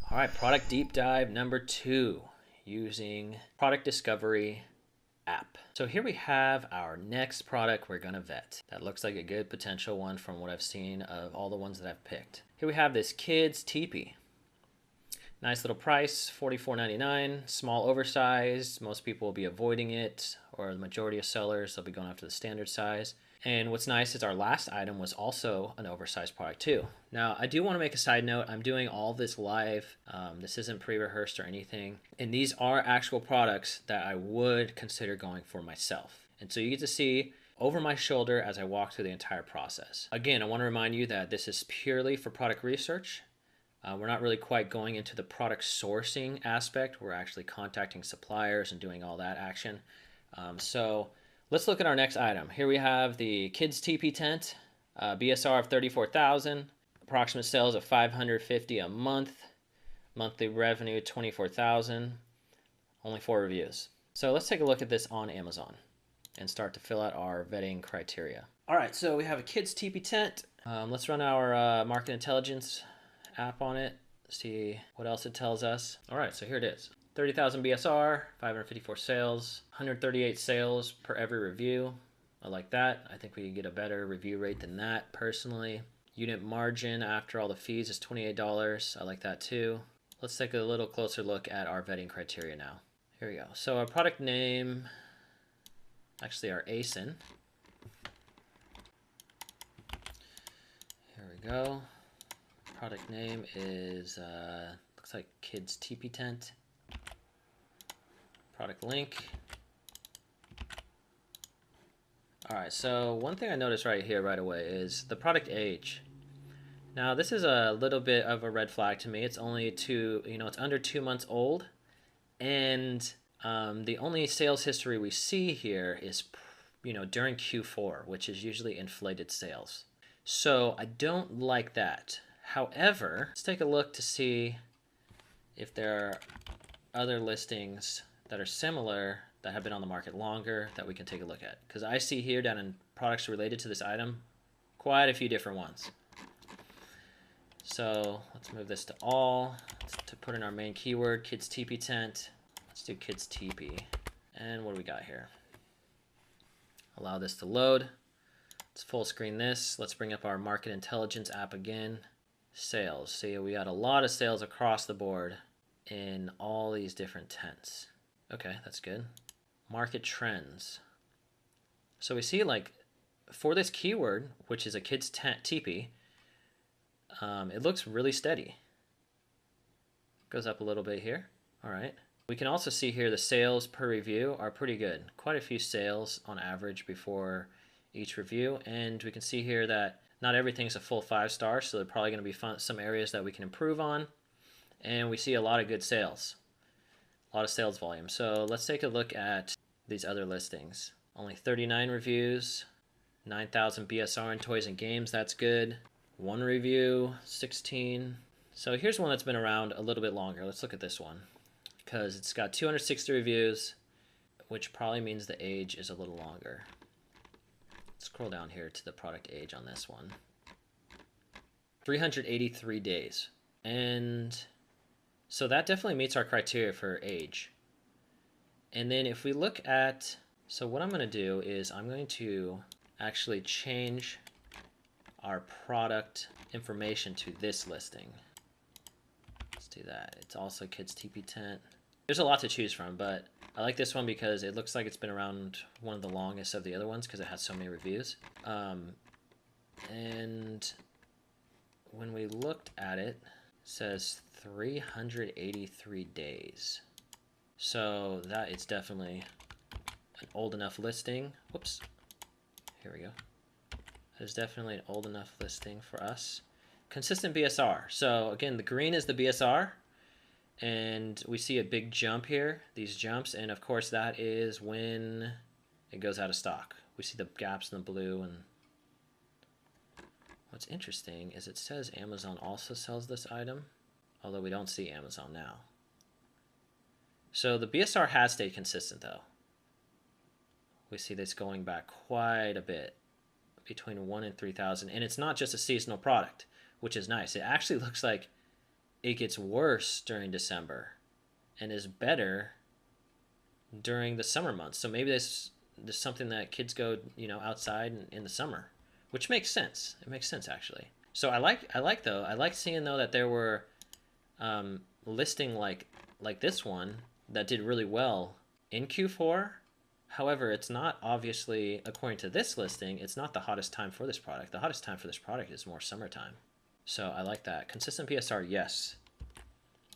All right, product deep dive number 2 using product discovery app. So here we have our next product we're gonna vet. That looks like a good potential one from what I've seen of all the ones that I've picked. Here we have this kids teepee. Nice little price, $44.99, small oversized. Most people will be avoiding it, or the majority of sellers, they'll be going after the standard size. And what's nice is our last item was also an oversized product too. Now, I do want to make a side note. I'm doing all this live. This isn't pre-rehearsed or anything. And these are actual products that I would consider going for myself. And so you get to see over my shoulder as I walk through the entire process. Again, I want to remind you that this is purely for product research. We're not really quite going into the product sourcing aspect. We're actually contacting suppliers and doing all that action. So let's look at our next item. Here we have the kids teepee tent, BSR of 34,000, approximate sales of 550 a month, monthly revenue 24,000, only 4 reviews. So let's take a look at this on Amazon and start to fill out our vetting criteria. All right, so we have a kids teepee tent. Let's run our market intelligence app on it, see what else it tells us. All right, so here it is. 30,000 BSR, 554 sales, 138 sales per every review. I like that. I think we can get a better review rate than that personally. Unit margin after all the fees is $28. I like that too. Let's take a little closer look at our vetting criteria now. Here we go. So our product name, actually our ASIN. Here we go. Product name is, looks like kids teepee tent. Product link. All right, so one thing I noticed right here right away is the product age. Now this is a little bit of a red flag to me. It's only it's under 2 months old, and the only sales history we see here is, during Q4, which is usually inflated sales. So I don't like that. However, let's take a look to see if there are other listings that are similar that have been on the market longer that we can take a look at. Because I see here down in products related to this item, quite a few different ones. So let's move this to all, to put in our main keyword, kids teepee tent. Let's do kids teepee. And what do we got here? Allow this to load. Let's full screen this. Let's bring up our market intelligence app again. Sales. See, we got a lot of sales across the board in all these different tents. Okay, that's good. Market trends. So we see, like, for this keyword, which is a kids tent teepee, it looks really steady. Goes up a little bit here. All right. We can also see here the sales per review are pretty good. Quite a few sales on average before each review, and we can see here that not everything's a full 5-star, so there are probably going to be some areas that we can improve on. And we see a lot of good sales, a lot of sales volume. So let's take a look at these other listings. Only 39 reviews, 9,000 BSR in toys and games, that's good. 1 review, 16. So here's one that's been around a little bit longer. Let's look at this one, because it's got 260 reviews, which probably means the age is a little longer. Scroll down here to the product age on this one. 383 days. And so that definitely meets our criteria for age. And then if we look at, so what I'm going to do is I'm going to actually change our product information to this listing. Let's do that. It's also kids teepee tent. There's a lot to choose from, but I like this one because it looks like it's been around one of the longest of the other ones because it has so many reviews. And when we looked at it, it says 383 days. So that is definitely an old enough listing. Whoops. Here we go. That is definitely an old enough listing for us. Consistent BSR. So again, the green is the BSR. And we see a big jump here, these jumps, and of course that is when it goes out of stock. We see the gaps in the blue, and what's interesting is it says Amazon also sells this item, although we don't see Amazon now. So the BSR has stayed consistent though. We see this going back quite a bit, between 1 and 3,000, and it's not just a seasonal product, which is nice. It actually looks like it gets worse during December and is better during the summer months. So maybe there's something that kids go, you know, outside in the summer, which makes sense. It makes sense actually. So I like seeing though that there were listing like this one that did really well in Q4. However, it's not obviously, according to this listing, it's not the hottest time for this product. The hottest time for this product is more summertime. So I like that. Consistent PSR, yes.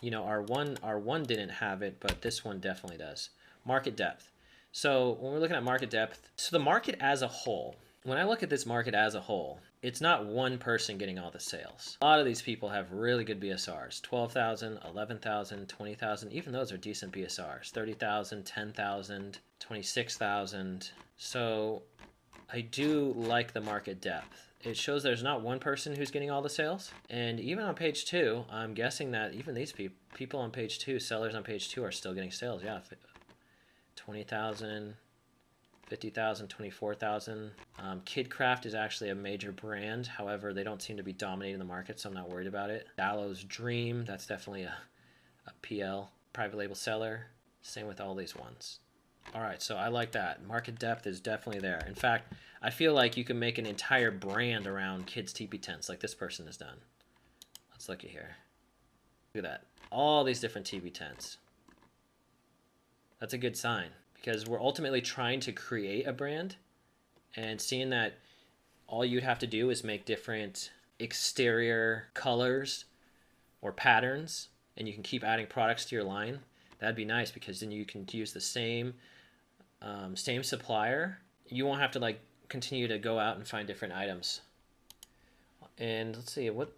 You know, our one didn't have it, but this one definitely does. Market depth. So when we're looking at market depth, so the market as a whole, when I look at this market as a whole, it's not one person getting all the sales. A lot of these people have really good BSRs, 12,000, 11,000, 20,000, even those are decent BSRs, 30,000, 10,000, 26,000. So I do like the market depth. It shows there's not one person who's getting all the sales. And even on page 2, I'm guessing that even these people on page 2, sellers on page 2 are still getting sales. Yeah, 20,000, 50,000, 24,000. Kidcraft is actually a major brand. However, they don't seem to be dominating the market, so I'm not worried about it. Dallow's Dream, that's definitely a PL, private label seller. Same with all these ones. All right, so I like that. Market depth is definitely there. In fact, I feel like you can make an entire brand around kids' teepee tents like this person has done. Let's look at here. Look at that. All these different teepee tents. That's a good sign because we're ultimately trying to create a brand, and seeing that all you'd have to do is make different exterior colors or patterns, and you can keep adding products to your line. That'd be nice because then you can use the same supplier. You won't have to like continue to go out and find different items. And let's see, what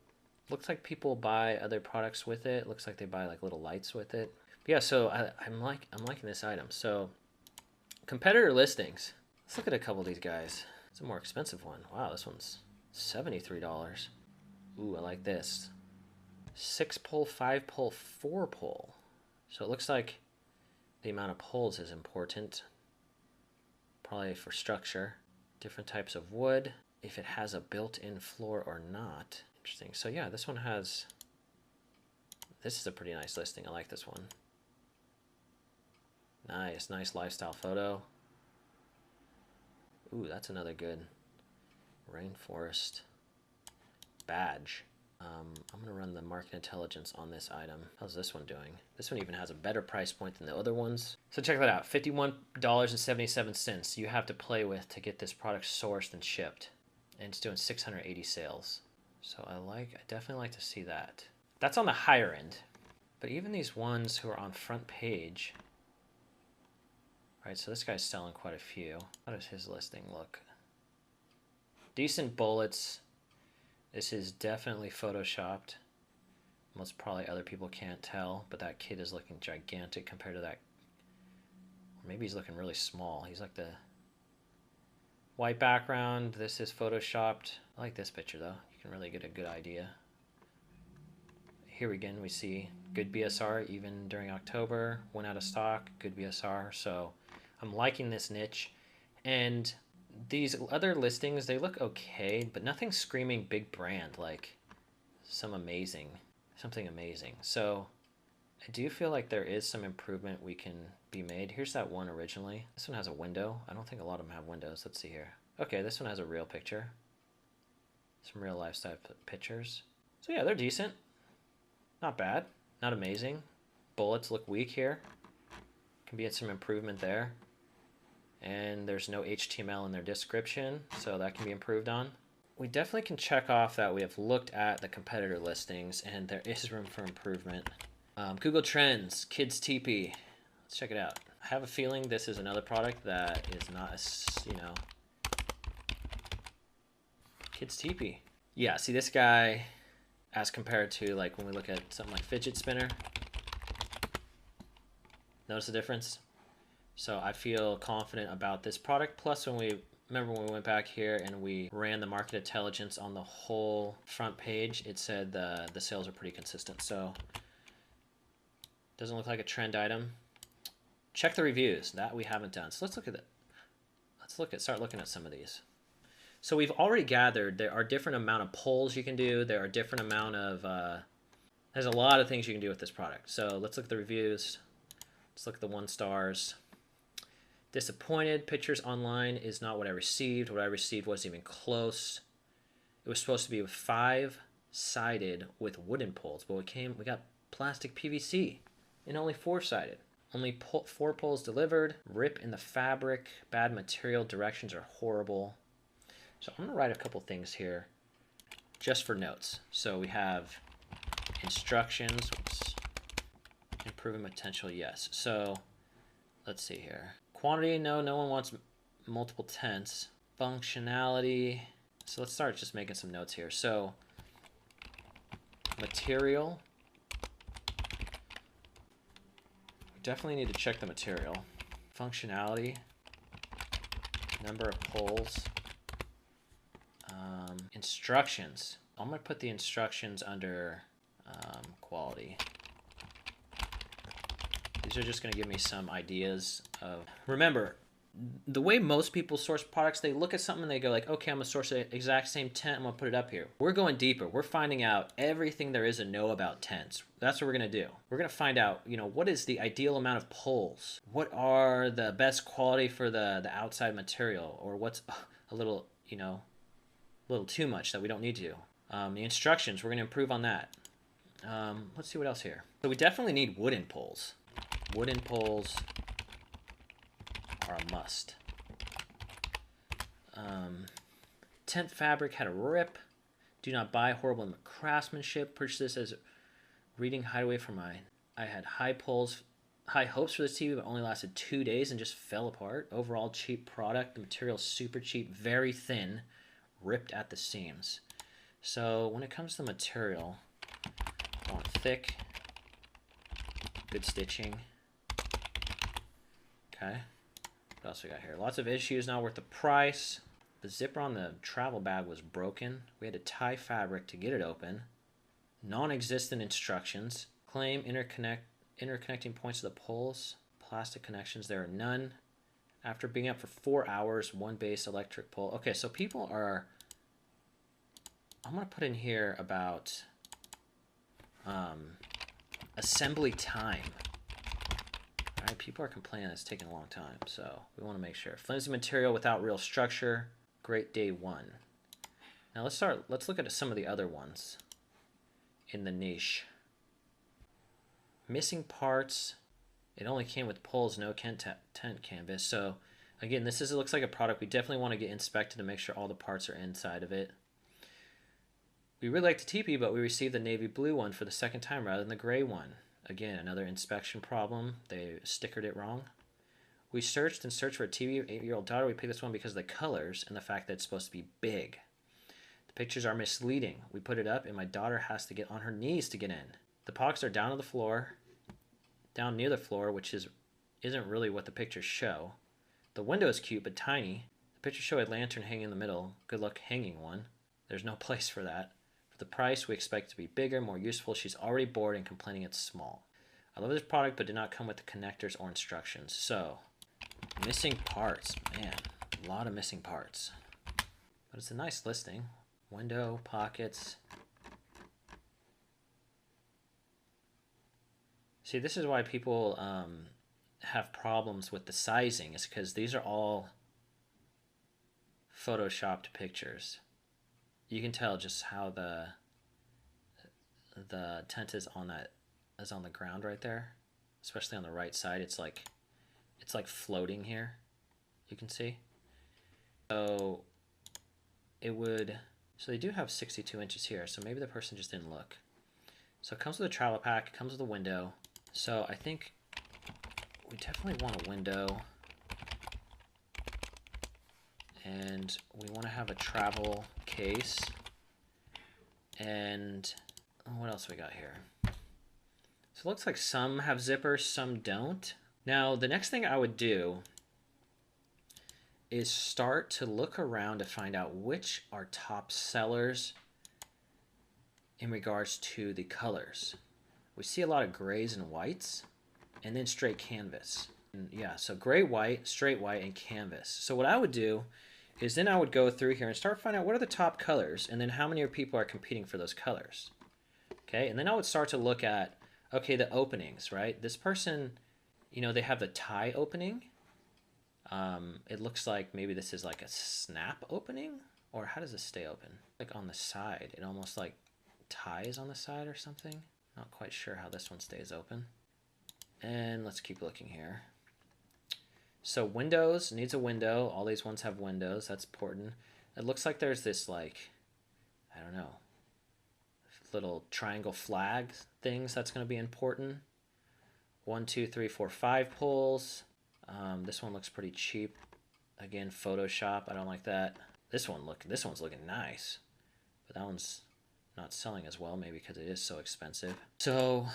looks like people buy other products with it. Looks like they buy like little lights with it. But yeah, so I'm liking this item. So competitor listings. Let's look at a couple of these guys. It's a more expensive one. Wow, this one's $73. Ooh, I like this. 6 pull, 5 pull, 4 pull. So it looks like the amount of pulls is important. Probably for structure. Different types of wood. If it has a built-in floor or not. Interesting. So yeah, this one has... This is a pretty nice listing. I like this one. Nice lifestyle photo. Ooh, that's another good rainforest badge. I'm going to run the market intelligence on this item. How's this one doing? This one even has a better price point than the other ones. So check that out, $51.77 you have to play with to get this product sourced and shipped. And it's doing 680 sales. So I definitely like to see that. That's on the higher end. But even these ones who are on front page, right, so this guy's selling quite a few. How does his listing look? Decent bullets. This is definitely photoshopped. Most probably other people can't tell, but that kid is looking gigantic compared to that. Or maybe he's looking really small. He's like the white background. This is photoshopped. I like this picture though. You can really get a good idea. Here again we see good BSR even during October. Went out of stock, good BSR. So I'm liking this niche. And these other listings, they look okay, but nothing screaming big brand like something amazing. So I do feel like there is some improvement we can be made. Here's that one originally. This one has a window. I don't think a lot of them have windows. Let's see here. Okay, this one has a real picture. Some real lifestyle pictures. So yeah, they're decent. Not bad. Not amazing. Bullets look weak here. Can be some improvement there. And there's no HTML in their description, so that can be improved on. We definitely can check off that we have looked at the competitor listings and there is room for improvement. Google Trends, Kids Teepee. Let's check it out. I have a feeling this is another product that is not, Kids Teepee. Yeah, see this guy as compared to like when we look at something like Fidget Spinner. Notice the difference? So I feel confident about this product. Plus when we went back here and we ran the market intelligence on the whole front page, it said the sales are pretty consistent. So doesn't look like a trend item. Check the reviews. That we haven't done. So let's look at it. Start looking at some of these. So we've already gathered there are different amount of polls you can do. There are different amount of There's a lot of things you can do with this product. So let's look at the reviews. Let's look at the 1 stars. Disappointed. Pictures online is not what I received. What I received wasn't even close. It was supposed to be 5-sided with wooden poles, but we got plastic PVC and only 4-sided. Only 4 poles delivered. Rip in the fabric. Bad material. Directions are horrible. So I'm going to write a couple things here just for notes. So we have instructions. Oops. Improvement potential, yes. So let's see here. Quantity, no one wants multiple tents. Functionality. So let's start just making some notes here. So material. We definitely need to check the material. Functionality. Number of poles. Instructions. I'm going to put the instructions under quality. These are just going to give me some ideas of... Remember, the way most people source products, they look at something and they go like, okay, I'm going to source the exact same tent. I'm going to put it up here. We're going deeper. We're finding out everything there is to know about tents. That's what we're going to do. We're going to find out, what is the ideal amount of poles? What are the best quality for the outside material? Or what's a little, a little too much that we don't need to. The instructions, we're going to improve on that. Let's see what else here. So we definitely need wooden poles. Wooden poles are a must. Tent fabric had a rip. Do not buy. Horrible craftsmanship. Purchase this as reading hideaway for mine. I had high hopes for this TV, but only lasted 2 days and just fell apart. Overall cheap product. The material super cheap, very thin, ripped at the seams. So when it comes to the material, I want thick, good stitching. Okay. What else we got here? Lots of issues, not worth the price. The zipper on the travel bag was broken. We had to tie fabric to get it open. Non-existent instructions. Claim interconnecting points of the poles. Plastic connections, there are none. After being up for 4 hours, 1 base electric pole. Okay, so people are... I'm going to put in here about assembly time. All right, people are complaining it's taking a long time, so we want to make sure. Flimsy material without real structure. Great day 1. Now let's look at some of the other ones in the niche. Missing parts. It only came with poles, no tent canvas. So again, it looks like a product we definitely want to get inspected to make sure all the parts are inside of it. We really like the teepee, but we received the navy blue one for the second time rather than the gray one. Again, another inspection problem. They stickered it wrong. We searched and searched for a TV 8-year-old daughter. We picked this one because of the colors and the fact that it's supposed to be big. The pictures are misleading. We put it up and my daughter has to get on her knees to get in. The pockets are down to the floor, down near the floor, which isn't really what the pictures show. The window is cute but tiny. The pictures show a lantern hanging in the middle. Good luck hanging one. There's no place for that. For the price, we expect it to be bigger, more useful. She's already bored and complaining it's small. I love this product, but did not come with the connectors or instructions. So, missing parts. Man, a lot of missing parts. But it's a nice listing. Window, pockets. See, this is why people have problems with the sizing. Is because these are all photoshopped pictures. You can tell just how the tent is on the ground right there, especially on the right side. It's like floating here. You can see. So they do have 62 inches here. So maybe the person just didn't look. So it comes with a travel pack. It comes with a window. So I think we definitely want a window. And we want to have a travel case. And what else we got here? So it looks like some have zippers, some don't. Now, the next thing I would do is start to look around to find out which are top sellers in regards to the colors. We see a lot of grays and whites, and then straight canvas. And yeah, so gray, white, straight white, and canvas. So what I would do is then I would go through here and start finding out what are the top colors, and then how many people are competing for those colors. Okay, and then I would start to look at, okay, the openings, right? This person, you know, they have the tie opening. It looks like maybe this is like a snap opening, or how does this stay open? Like on the side, it almost like ties on the side or something. Not quite sure how this one stays open. And let's keep looking here. So windows, needs a window. All these ones have windows, that's important. It looks like there's this like, I don't know, little triangle flag things that's going to be important. 1, 2, 3, 4, 5 pulls. This one looks pretty cheap. Again, Photoshop. I don't like that. This one's looking nice, but that one's not selling as well, maybe because it is so expensive. So,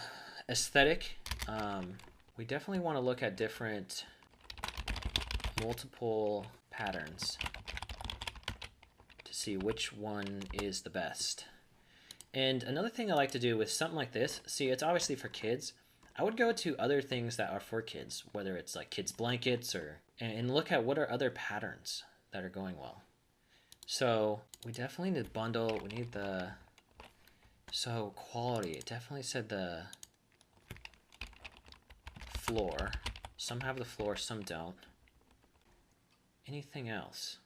aesthetic. We definitely want to look at different multiple patterns to see which one is the best. And another thing I like to do with something like this, see, it's obviously for kids. I would go to other things that are for kids, whether it's like kids blankets and look at what are other patterns that are going well. So we definitely need to bundle. We need so quality. It definitely said the floor. Some have the floor, some don't. Anything else?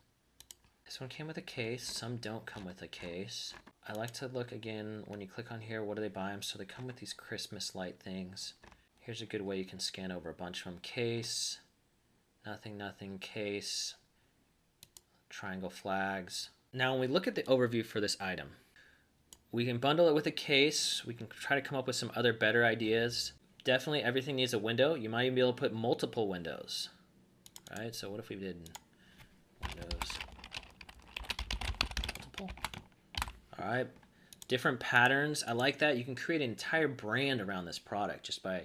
This one came with a case. Some don't come with a case. I like to look again when you click on here, what do they buy them? So they come with these Christmas light things. Here's a good way you can scan over a bunch of them. Case, nothing, nothing, case, triangle flags. Now when we look at the overview for this item, we can bundle it with a case. We can try to come up with some other better ideas. Definitely everything needs a window. You might even be able to put multiple windows, right? So what if we did windows? All right, different patterns. I like that. You can create an entire brand around this product just by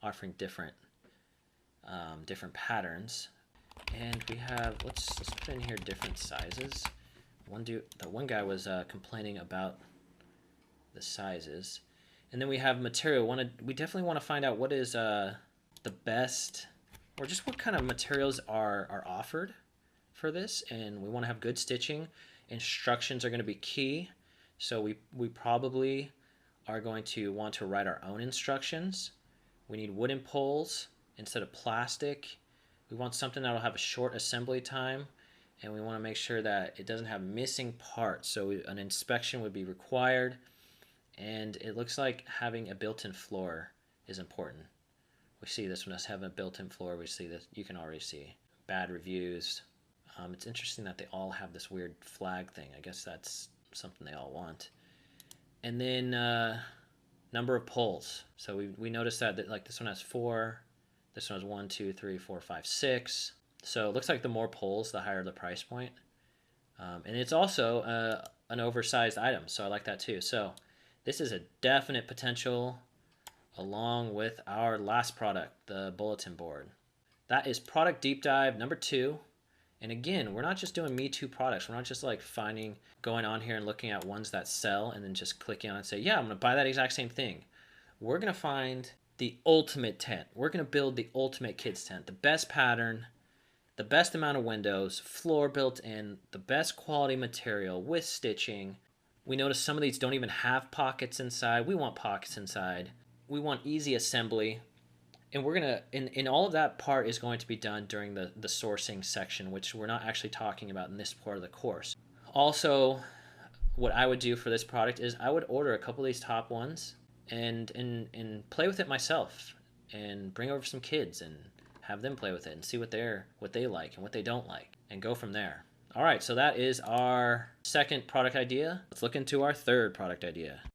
offering different patterns. And we have, let's put in here different sizes. The one guy was complaining about the sizes. And then we have material. We definitely want to find out what is the best, or just what kind of materials are offered for this. And we want to have good stitching. Instructions are going to be key. So we probably are going to want to write our own instructions. We need wooden poles instead of plastic. We want something that will have a short assembly time, and we want to make sure that it doesn't have missing parts. So an inspection would be required, and it looks like having a built-in floor is important. We see this one as having a built-in floor. We see that you can already see bad reviews. It's interesting that they all have this weird flag thing. I guess that's something they all want. And then number of pulls. So we noticed that like this one has 4, this one has 1, 2, 3, 4, 5, 6. So it looks like the more pulls, the higher the price point. And it's also an oversized item, so I like that too. So this is a definite potential along with our last product, the bulletin board. That is product deep dive number 2. And again, we're not just doing Me Too products. We're not just like going on here and looking at ones that sell and then just clicking on it and say, yeah, I'm going to buy that exact same thing. We're going to find the ultimate tent. We're going to build the ultimate kids tent. The best pattern, the best amount of windows, floor built in, the best quality material with stitching. We notice some of these don't even have pockets inside. We want pockets inside. We want easy assembly. And we're going to, in all of that part is going to be done during the sourcing section, which we're not actually talking about in this part of the course. Also, what I would do for this product is I would order a couple of these top ones and play with it myself and bring over some kids and have them play with it and see what they like and what they don't like and go from there. All right, so that is our second product idea. Let's look into our third product idea.